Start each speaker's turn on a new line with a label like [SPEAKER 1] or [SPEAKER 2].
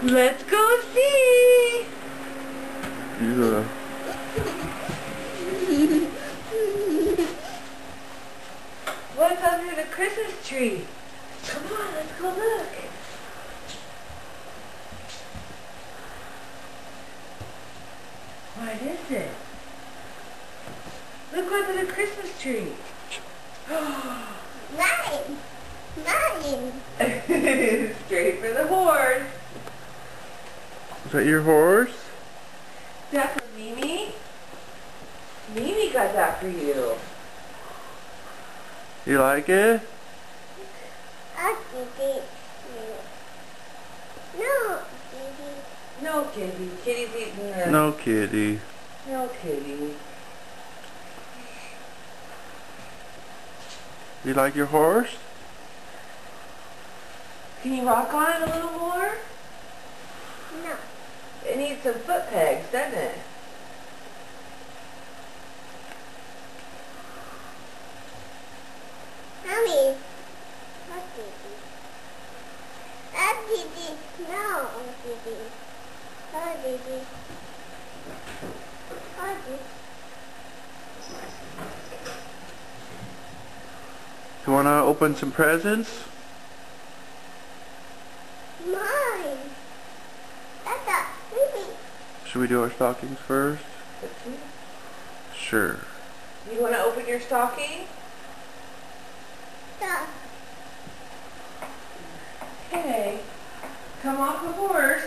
[SPEAKER 1] Let's go see.
[SPEAKER 2] Yeah.
[SPEAKER 1] What's under the Christmas tree? Come on, let's go look. What is it? Look under the Christmas tree.
[SPEAKER 3] Mine. Mine.
[SPEAKER 1] Straight for the horse.
[SPEAKER 2] Is that your horse?
[SPEAKER 1] Is that for Mimi? Mimi got that for you.
[SPEAKER 2] You like it?
[SPEAKER 3] I did it. No, Didi.
[SPEAKER 1] No, Kitty. Kitty's eating the...
[SPEAKER 2] No, kitty.
[SPEAKER 1] No, Kitty.
[SPEAKER 2] You like your horse?
[SPEAKER 1] Can you rock on it a little more?
[SPEAKER 3] No.
[SPEAKER 1] It needs some foot pegs, doesn't it?
[SPEAKER 3] Mommy. What Didi? That Didi. No, Didi. Oh, Didi. Oh, Didi.
[SPEAKER 2] You want to open some presents?
[SPEAKER 3] Mine. That's a Didi.
[SPEAKER 2] Should we do our stockings first? Sure.
[SPEAKER 1] You want to open your stocking?
[SPEAKER 3] Stop.
[SPEAKER 1] Okay. Come off the horse.